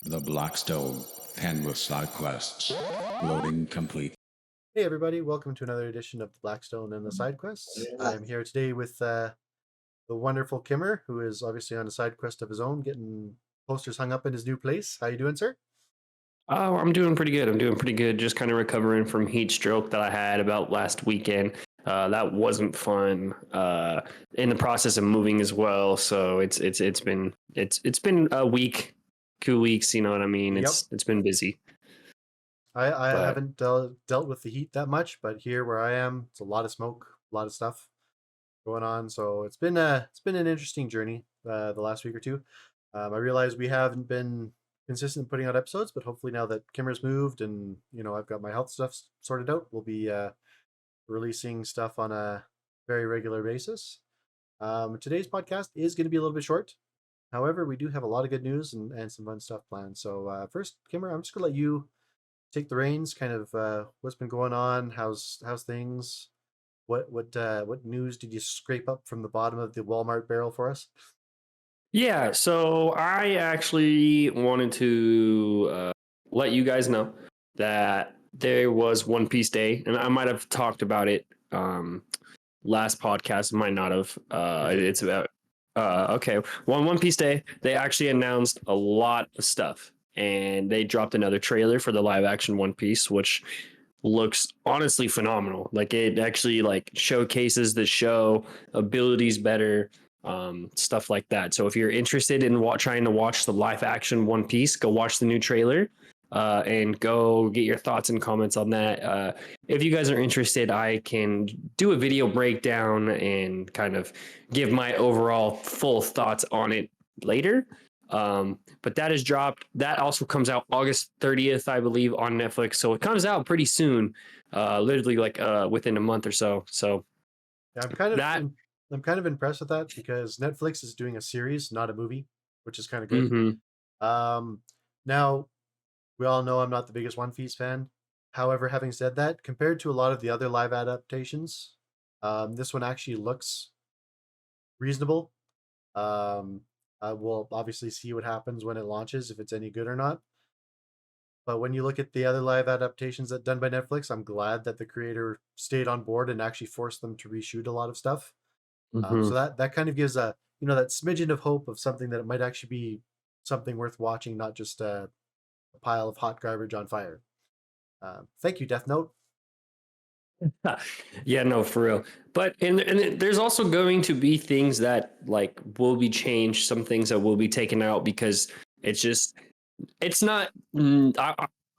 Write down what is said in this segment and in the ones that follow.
The Blackstone pen with Sidequests. Loading complete. Hey everybody, welcome to another edition of the Blackstone and the Sidequests. I am here today with the wonderful Kimmer, who is obviously on a side quest of his own, getting posters hung up in his new place. How you doing, sir? Oh, I'm doing pretty good. I'm doing pretty good. Just kind of recovering from heat stroke that I had about last weekend. That wasn't fun. In the process of moving as well, so it's been a week, 2 weeks. You know what I mean? Yep. It's been busy. I But haven't dealt with the heat that much, but here where I am, it's a lot of smoke, a lot of stuff going on. So it's been an interesting journey the last week or two. I realize we haven't been consistent in putting out episodes, but hopefully now that Kimmer's moved and I've got my health stuff sorted out, we'll be releasing stuff on a very regular basis. Today's podcast is going to be a little bit short. However, we do have a lot of good news and some fun stuff planned. So first, Kimmer, I'm just going to let you take the reins. Kind of what's been going on. How's things? What news did you scrape up from the bottom of the Walmart barrel for us? yeah, so I actually wanted to let you guys know that there was One Piece Day, and I might have talked about it last podcast, might not have. It's about okay. One Piece Day, they actually announced a lot of stuff, and they dropped another trailer for the live action One Piece, which looks honestly phenomenal. Like it actually like showcases the show abilities better, stuff like that. So if you're interested in trying to watch the live action One Piece, go watch the new trailer. And go get your thoughts and comments on that. If you guys are interested, I can do a video breakdown and kind of give my overall full thoughts on it later. But that is dropped. That also comes out August 30th, I believe, on Netflix. So it comes out pretty soon, literally like within a month or so. So yeah, I'm kind of impressed with that because Netflix is doing a series, not a movie, which is kind of good. Mm-hmm. Now we all know I'm not the biggest One Piece fan. However, having said that, compared to a lot of the other live adaptations, this one actually looks reasonable. We'll obviously see what happens when it launches, if it's any good or not. But when you look at the other live adaptations that done by Netflix, I'm glad that the creator stayed on board and actually forced them to reshoot a lot of stuff. Mm-hmm. So that kind of gives a that smidgen of hope of something that it might actually be something worth watching, not just a pile of hot garbage on fire. Thank you, Death Note. Yeah, no, for real. But and there's also going to be things that like will be changed, some things that will be taken out because it's not.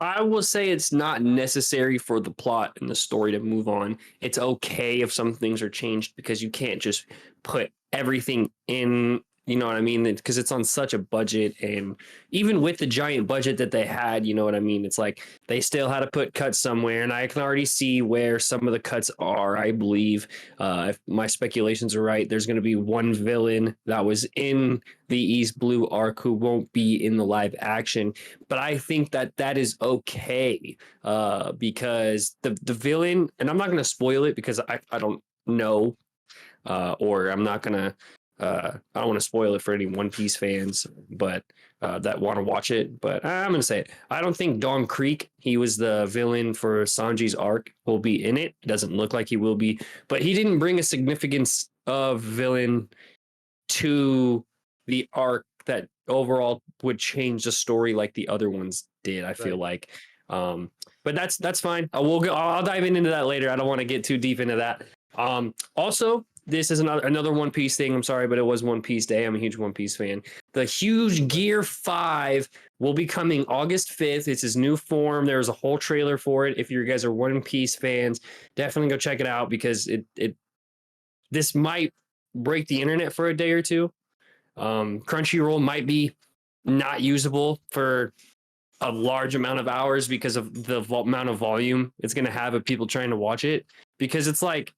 I will say it's not necessary for the plot and the story to move on. It's okay if some things are changed because you can't just put everything in. You know what I mean? Because it's on such a budget, and even with the giant budget that they had, you know what I mean? It's like they still had to put cuts somewhere, and I can already see where some of the cuts are. I believe, if my speculations are right, there's going to be one villain that was in the East Blue arc who won't be in the live action, but I think that is okay, because the villain, and I'm not going to spoil it because I don't know, or I'm not going to. I don't want to spoil it for any One Piece fans, but that want to watch it. But I'm going to say it. I don't think Don Creek, he was the villain for Sanji's arc, will be in it. It doesn't look like he will be, but he didn't bring a significance of villain to the arc that overall would change the story like the other ones did. I feel like, but that's fine. I'll dive into that later. I don't want to get too deep into that. Also, this is another One Piece thing. I'm sorry, but it was One Piece Day. I'm a huge One Piece fan. The Huge Gear 5 will be coming August 5th. It's his new form. There's a whole trailer for it. If you guys are One Piece fans, definitely go check it out because this might break the internet for a day or two. Crunchyroll might be not usable for a large amount of hours because of the amount of volume it's going to have of people trying to watch it. Because it's like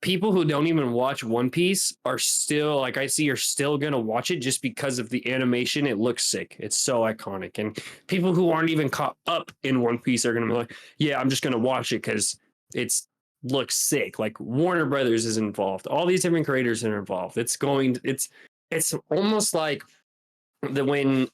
people who don't even watch One Piece are still like I see are still going to watch it just because of the animation. It looks sick. It's so iconic. And people who aren't even caught up in One Piece are going to be like, yeah, I'm just going to watch it because it's looks sick. Like Warner Brothers is involved. All these different creators are involved. It's almost like when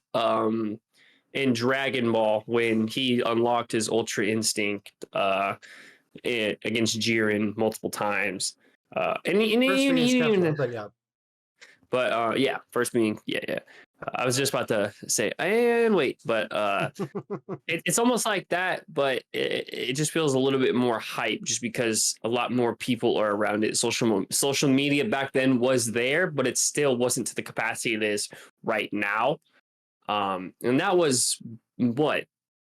in Dragon Ball when he unlocked his Ultra Instinct against Jiren multiple times. And First thing is he didn't Kefla, even, but yeah. but yeah, first being yeah. I was just about to say and wait, but it's almost like that, but it just feels a little bit more hype just because a lot more people are around it. Social media back then was there, but it still wasn't to the capacity it is right now. And that was what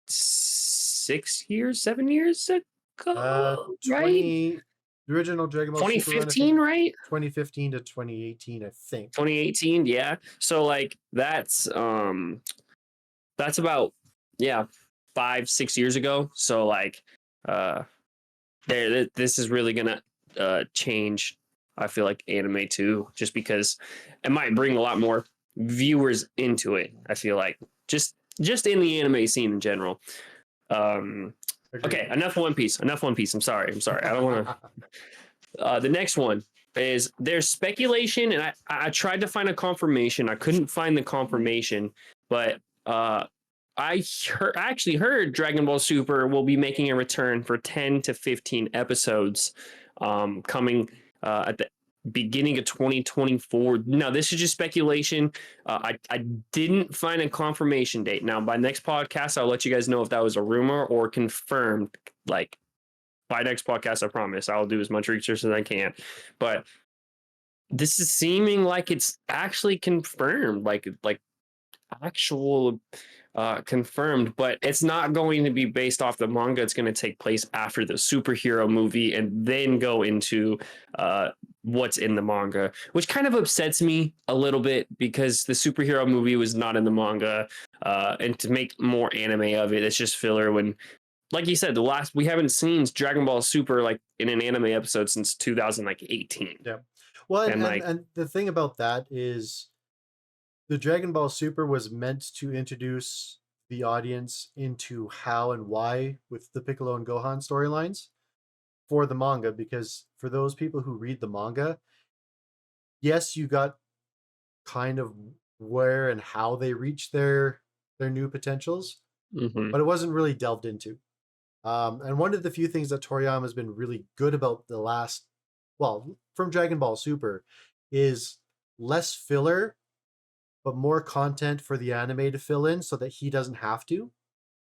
6 years, 7 years ago, right? 20 the original Dragon Ball Super run, I 2015, think right? 2015 to 2018, I think. 2018, yeah. So like that's about yeah 5-6 years ago. So like uh this is really gonna change, I feel like, anime too, just because it might bring a lot more viewers into it, I feel like, just in the anime scene in general. um Agreed. okay, enough One Piece, I'm sorry, I don't want to. The next one is, there's speculation, and I tried to find a confirmation. I couldn't find the confirmation, but I actually heard Dragon Ball Super will be making a return for 10 to 15 episodes, coming at the beginning of 2024. Now, this is just speculation. I didn't find a confirmation date. Now, by next podcast, I'll let you guys know if that was a rumor or confirmed. Like, by next podcast, I promise I'll do as much research as I can. But this is seeming like it's actually confirmed, like actual confirmed, but it's not going to be based off the manga. It's going to take place after the superhero movie and then go into what's in the manga, which kind of upsets me a little bit because the superhero movie was not in the manga. And to make more anime of it, it's just filler when, like you said, we haven't seen Dragon Ball Super like in an anime episode since 2018. Yeah. Well, And like, and the thing about that is the Dragon Ball Super was meant to introduce the audience into how and why with the Piccolo and Gohan storylines for the manga, because for those people who read the manga, yes, you got kind of where and how they reach their new potentials, mhm. but it wasn't really delved into. And one of the few things that Toriyama has been really good about the last, well, from Dragon Ball Super, is less filler, but more content for the anime to fill in so that he doesn't have to.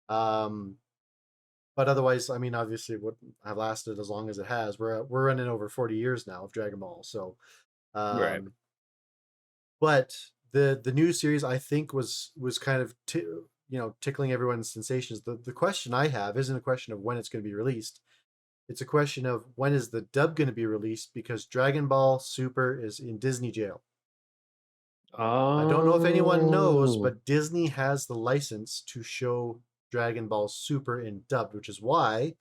But otherwise, I mean, obviously, what have lasted as long as it has. We're running over 40 years now of Dragon Ball. So, Right. but the new series, I think, was kind of tickling everyone's sensations. The question I have isn't a question of when it's going to be released. It's a question of when is the dub going to be released, because Dragon Ball Super is in Disney jail. I don't know if anyone knows, Oh, but Disney has the license to show Dragon Ball Super in dubbed, which is why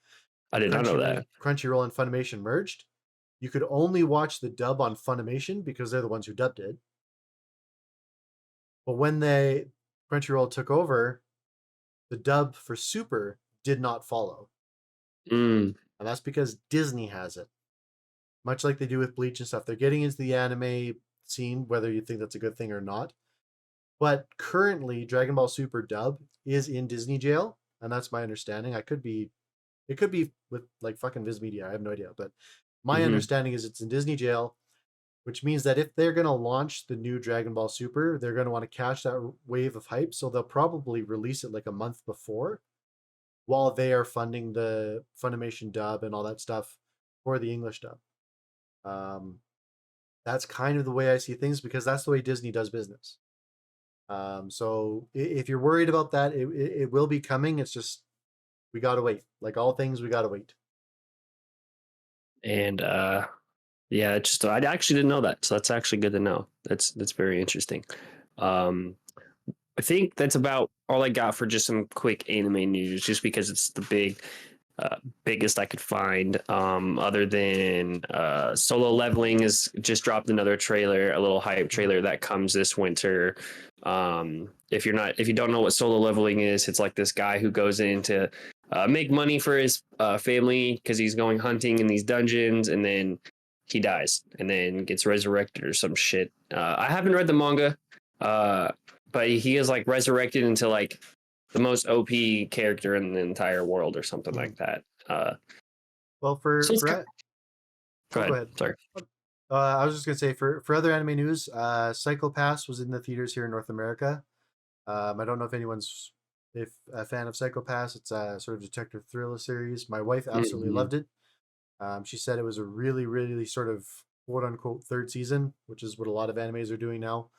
I did not know that. Crunchyroll and Funimation merged. You could only watch the dub on Funimation because they're the ones who dubbed it. But when Crunchyroll took over, the dub for Super did not follow. Mm. And that's because Disney has it. Much like they do with Bleach and stuff. They're getting into the anime scene, whether you think that's a good thing or not. But currently, Dragon Ball Super dub is in Disney jail, and that's my understanding. It could be with like fucking Viz Media. I have no idea, but my understanding is it's in Disney jail, which means that if they're going to launch the new Dragon Ball Super, they're going to want to catch that wave of hype, so they'll probably release it like a month before, while they are funding the Funimation dub and all that stuff for the English dub. That's kind of the way I see things, because that's the way Disney does business. So if you're worried about that, it will be coming. It's just, we gotta wait. Like all things, we gotta wait. And yeah, it's just, I actually didn't know that, so that's actually good to know. That's very interesting. I think that's about all I got for just some quick anime news, just because it's the biggest I could find. Other than Solo Leveling has just dropped another trailer, a little hype trailer that comes this winter. If you don't know what Solo Leveling is, it's like this guy who goes in to make money for his family because he's going hunting in these dungeons, and then he dies and then gets resurrected or some shit. I haven't read the manga, but he is like resurrected into like the most OP character in the entire world or something Mhm. like that. Well, So it's go go ahead. ahead. Sorry. I was just gonna say for other anime news, Psycho Pass was in the theaters here in North America. I don't know if anyone's if a fan of Psycho Pass. It's a sort of detective thriller series. My wife absolutely Mhm. loved it. She said it was a really, really sort of quote unquote third season, which is what a lot of animes are doing now.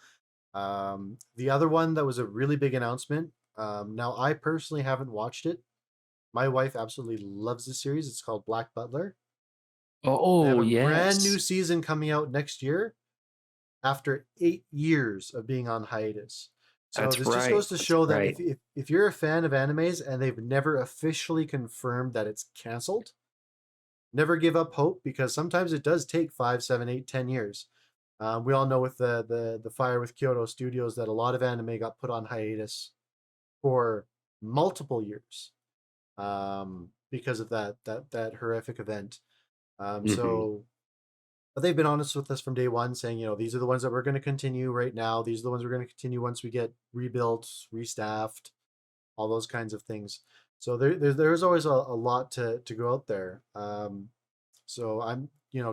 The other one that was a really big announcement. Now, I personally haven't watched it. My wife absolutely loves the series. It's called Black Butler. They have Oh a brand new yes, season coming out next year after 8 years of being on hiatus. So that's this just right. goes to That's show that right. if you're a fan of animes and they've never officially confirmed that it's canceled, never give up hope because sometimes it does take 5, 7, 8, 10 years. We all know with the fire with Kyoto Studios that a lot of anime got put on hiatus for multiple years because of that horrific event. Hmm. But they've been honest with us from day one, saying, these are the ones that we're going to continue right now. These are the ones we're going to continue once we get rebuilt, restaffed, all those kinds of things. So there's always a lot to go out there. So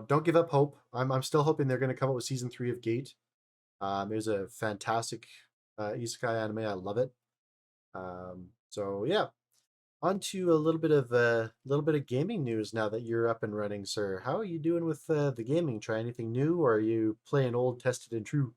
don't give up hope. I'm still hoping they're going to come up with season 3 of Gate. It was a fantastic isekai anime. I love it. So yeah, on to a little bit of gaming news now that you're up and running, sir. How are you doing with the gaming? Try anything new, or are you playing old, tested, and true?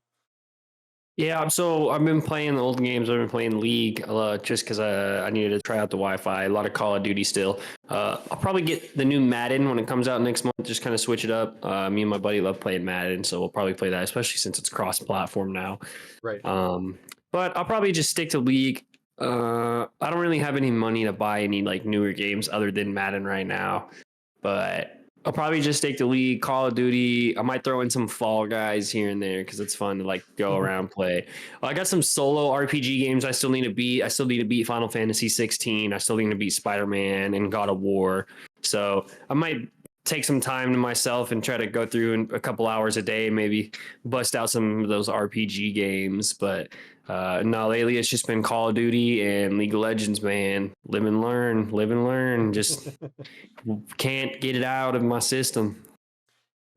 Yeah, so I've been playing the old games. I've been playing League just because I needed to try out the Wi-Fi. A lot of Call of Duty still. I'll probably get the new Madden when it comes out next month. Just kind of switch it up. Me and my buddy love playing Madden, so we'll probably play that, especially since it's cross-platform now. Right. Um, but I'll probably just stick to League. I don't really have any money to buy any like newer games other than Madden right now, but I'll probably just stick to League, Call of Duty. I might throw in some Fall Guys here and there because it's fun to like go around play. I got some solo RPG games I still need to beat. I still need to beat Final Fantasy 16. I still need to beat Spider Man and God of War. So I might take some time to myself and try to go through in a couple hours a day, maybe bust out some of those RPG games. But no, lately it's just been Call of Duty and League of Legends, man. Live and learn, live and learn. Just can't get it out of my system.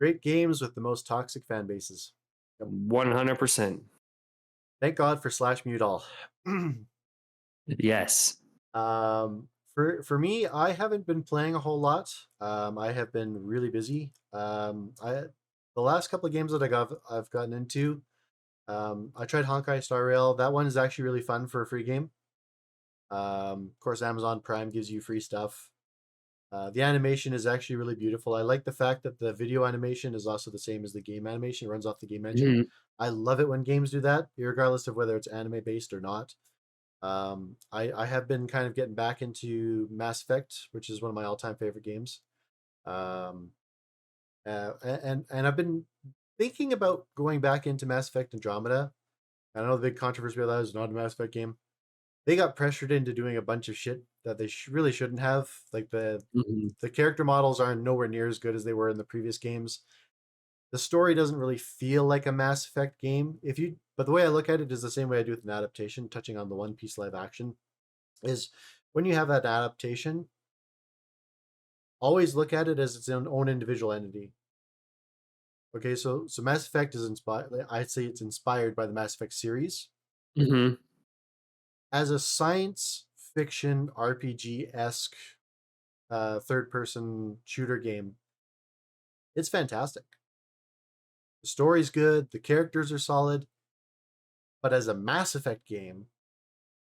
Great games with the most toxic fan bases. Yep. 100%. Thank God for Slash Mute All. Yes. For me, I haven't been playing a whole lot. I have been really busy. The last couple of games that I've gotten into. I tried Honkai Star Rail. That one is actually really fun for a free game. Of course, Amazon Prime gives you free stuff. The animation is actually really beautiful. I like the fact that the video animation is also the same as the game animation. It runs off the game engine. Mhm. I love it when games do that, regardless of whether it's anime based or not. I have been kind of getting back into Mass Effect, which is one of my all time favorite games. Um, and I've been thinking about going back into Mass Effect Andromeda. I know the big controversy about that is not a Mass Effect game. They got pressured into doing a bunch of shit that they really shouldn't have. Like Mhm. the character models aren't nowhere near as good as they were in the previous games. The story doesn't really feel like a Mass Effect game. But the way I look at it is the same way I do with an adaptation. Touching on the One Piece live action is when you have that adaptation, always look at it as its own individual entity. Okay, so Mass Effect is inspired. I'd say it's inspired by the Mass Effect series Mhm. as a science fiction RPG esque third person shooter game. It's fantastic. The story's good, the characters are solid, but as a Mass Effect game,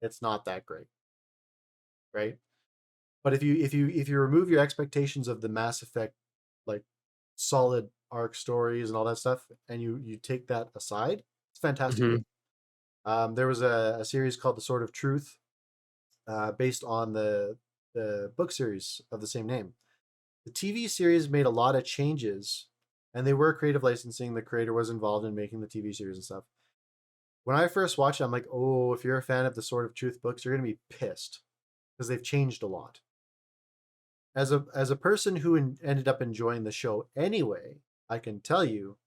it's not that great, right? But if you remove your expectations of the Mass Effect like solid arc stories and all that stuff, and you take that aside, it's a fantastic Mhm. game. There was a series called The Sword of Truth, based on the book series of the same name. The TV series made a lot of changes, and they were creative licensing. The creator was involved in making the TV series and stuff. When I first watched it, I'm like, oh, if you're a fan of the Sword of Truth books, you're gonna be pissed because they've changed a lot. As a person who ended up enjoying the show anyway, I can tell you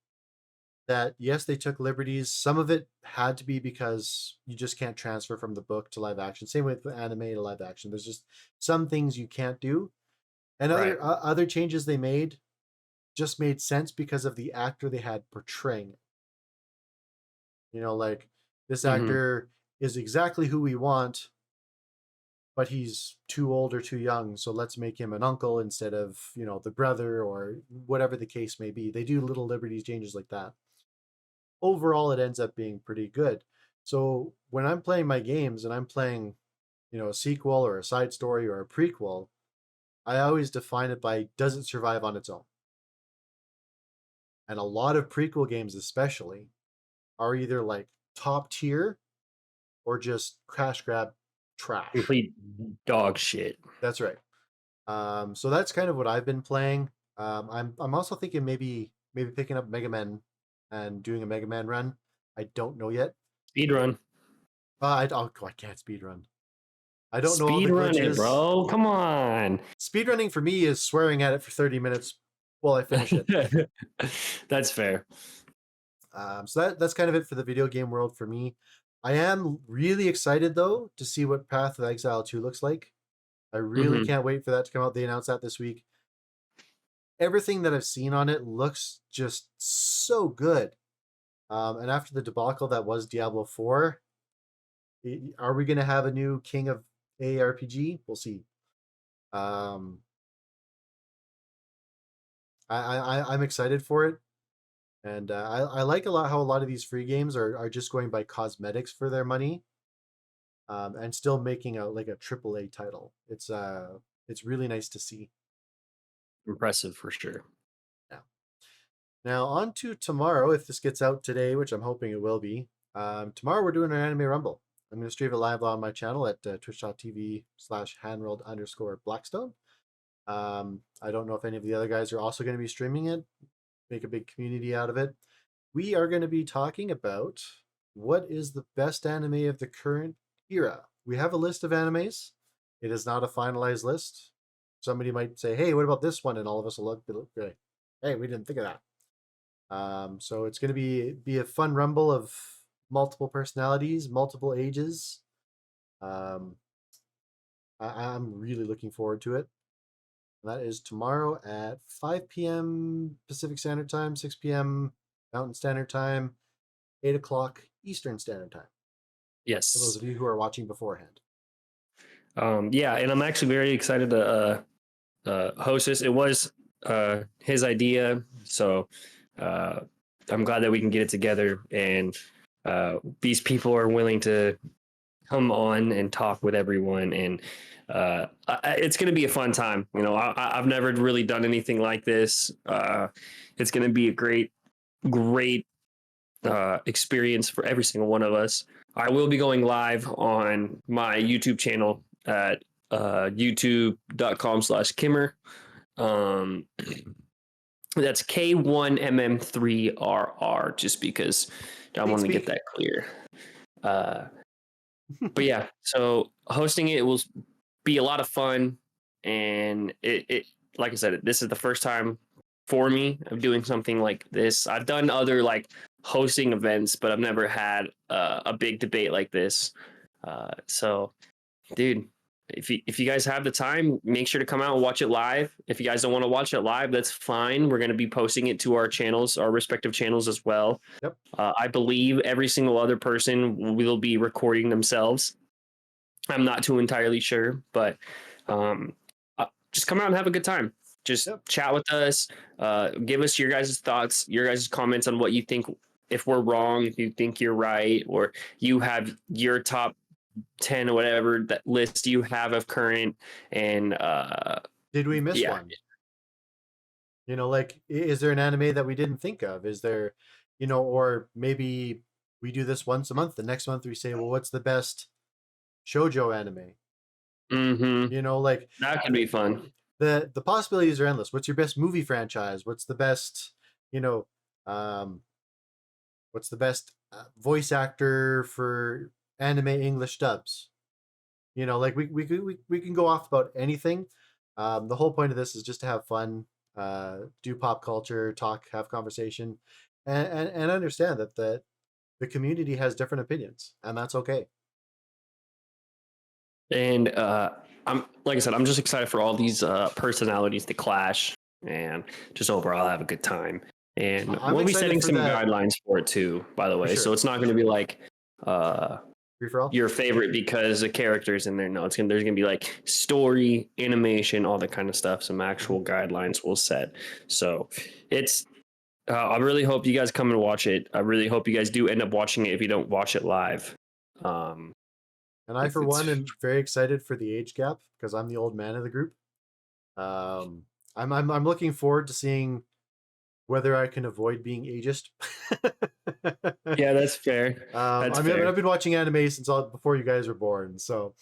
that yes, they took liberties. Some of it had to be because you just can't transfer from the book to live action. Same with anime to live action. There's just some things you can't do, and Right. other changes they made just made sense because of the actor they had portraying it. Like this Hmm. actor is exactly who we want, but he's too old or too young, so let's make him an uncle instead of the brother, or whatever the case may be. They do little liberties changes like that. Overall, it ends up being pretty good. So when I'm playing my games and I'm playing a sequel or a side story or a prequel, I always define it by, does it survive on its own? And a lot of prequel games especially are either like top tier or just crash grab trash. Complete dog shit. That's right. So that's kind of what I've been playing. I'm also thinking maybe picking up Mega Man and doing a Mega Man run. I don't know yet. Speed run. I can't speed run. I don't know all Speed the run it, glitches. bro. Come on. Speedrunning for me is swearing at it for 30 minutes while I finish it. That's fair. So that's kind of it for the video game world for me. I am really excited though to see what Path of Exile 2 looks like. I really Hmm. can't wait for that to come out. They announced that this week. Everything that I've seen on it looks just so good. And after the debacle that was Diablo 4, are we going to have a new king of ARPG? We'll see. Um, I'm excited for it. And I like a lot how a lot of these free games are just going by cosmetics for their money, and still making a AAA title. It's really nice to see. Impressive for sure. Now, on to tomorrow. If this gets out today, which I'm hoping it will be, tomorrow we're doing an anime rumble. I'm going to stream it live on my channel at twitch.tv/handrolled_Blackstone. I don't know if any of the other guys are also going to be streaming it. Make a big community out of it. We are going to be talking about what is the best anime of the current era. We have a list of animes. It is not a finalized list. Somebody might say, "Hey, what about this one?" And all of us will look like, "Hey, we didn't think of that." So it's going to be a fun rumble of multiple personalities, multiple ages. Um, I'm really looking forward to it. That is tomorrow at 5 p.m. Pacific Standard Time, 6 p.m. Mountain Standard Time, 8 o'clock Eastern Standard Time, for those Yes. of you who are watching beforehand. Yeah, and I'm actually very excited to host this. It was his idea, so uh, I'm glad that we can get it together, and these people are willing to come on and talk with everyone, and it's going to be a fun time. I've never really done anything like this. It's going to be a great experience for every single one of us. I will be going live on my YouTube channel at youtube.com/Kimmer. Um, that's K1MM3RR, just because I want to get that clear. But yeah, so hosting it will be a lot of fun, and it like I said, this is the first time for me of doing something like this. I've done other like hosting events, but I've never had a big debate like this. So, dude, if you guys have the time, make sure to come out and watch it live. If you guys don't want to watch it live, that's fine. We're going to be posting it to our channels, our respective channels as well. Yep. I believe every single other person will be recording themselves. I'm not too entirely sure, but um, just come out and have a good time. Just Yep. chat with us. Give us your guys' thoughts, your guys' comments on what you think. If we're wrong, if you think you're right, or you have your top 10 or whatever that list you have of current, and Did we miss yeah. one? Like, is there an anime that we didn't think of? Is there, or maybe we do this once a month. The next month we say, well, what's the best shoujo anime? Mm-hmm. Like That could be fun. the possibilities are endless. What's your best movie franchise? What's the best, um, what's the best voice actor for anime English dubs? Like we can go off about anything. The whole point of this is just to have fun, do pop culture, talk, have conversation. and understand that the community has different opinions, and that's okay. And I'm like I said, I'm just excited for all these personalities to clash, and just overall have a good time. And I'm we'll be excited setting for some that guidelines for it too, by the for way. So sure. it's not going to be like Free for all. your favorite because the characters in there. No, there's gonna be like story, animation, all that kind of stuff. Some actual guidelines we'll set. So it's. I really hope you guys come and watch it. I really hope you guys do end up watching it if you don't watch it live. Um, And I, for one, am very excited for the age gap because I'm the old man of the group. Um, I'm looking forward to seeing whether I can avoid being ageist. yeah, that's fair. That's I mean, fair. I've been watching anime since before you guys were born, so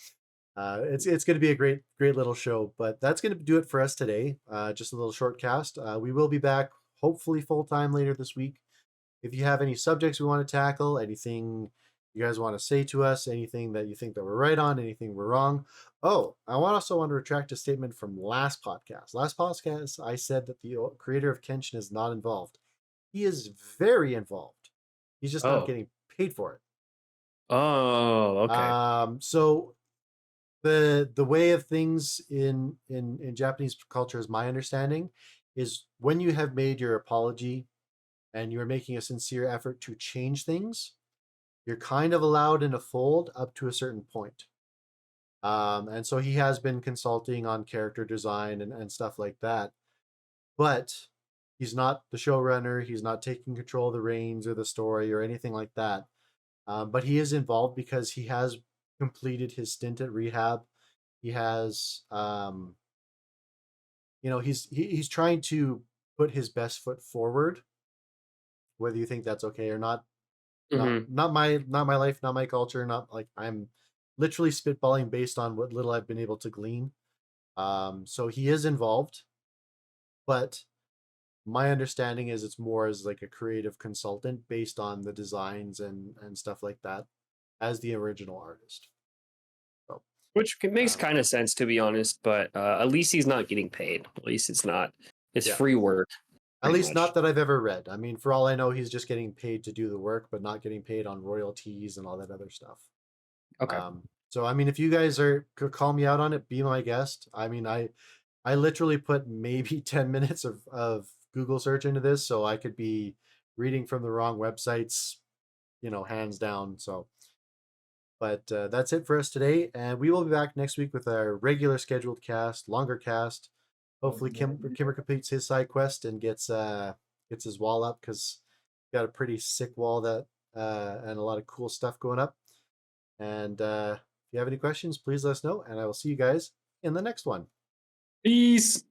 it's going to be a great little show. But that's going to do it for us today. Just a little short cast. We will be back hopefully full time later this week. If you have any subjects we want to tackle, anything you guys want to say to us, anything that you think that we're right on, anything we're wrong. Oh, I also want to retract a statement from last podcast. Last podcast, I said that the creator of Kenshin is not involved. He is very involved. He's just not Oh. getting paid for it. Oh, okay. So the way of things in Japanese culture, is my understanding, is when you have made your apology and you're making a sincere effort to change things, you're kind of allowed in a fold up to a certain point. And so he has been consulting on character design and stuff like that. But he's not the showrunner. He's not taking control of the reins or the story or anything like that. But he is involved because he has completed his stint at rehab. He has, he's trying to put his best foot forward, whether you think that's okay or not. Mm-hmm. Not my life, not my culture, not like I'm literally spitballing based on what little I've been able to glean. So he is involved, but my understanding is it's more as like a creative consultant based on the designs and stuff like that as the original artist. So Which makes um, kind of sense, to be honest. But at least he's not getting paid. At least it's not. It's yeah, free work, at pretty least much. not that I've ever read. I mean, for all I know, he's just getting paid to do the work, but not getting paid on royalties and all that other stuff. Okay. So I mean, if you guys could call me out on it, be my guest. I mean, I literally put maybe 10 minutes of Google search into this, so I could be reading from the wrong websites, hands down. So, but that's it for us today, and we will be back next week with our regular scheduled cast, longer cast. Hopefully, Kimmer completes his side quest and gets his wall up, because got a pretty sick wall that and a lot of cool stuff going up. And if you have any questions, please let us know, and I will see you guys in the next one. Peace.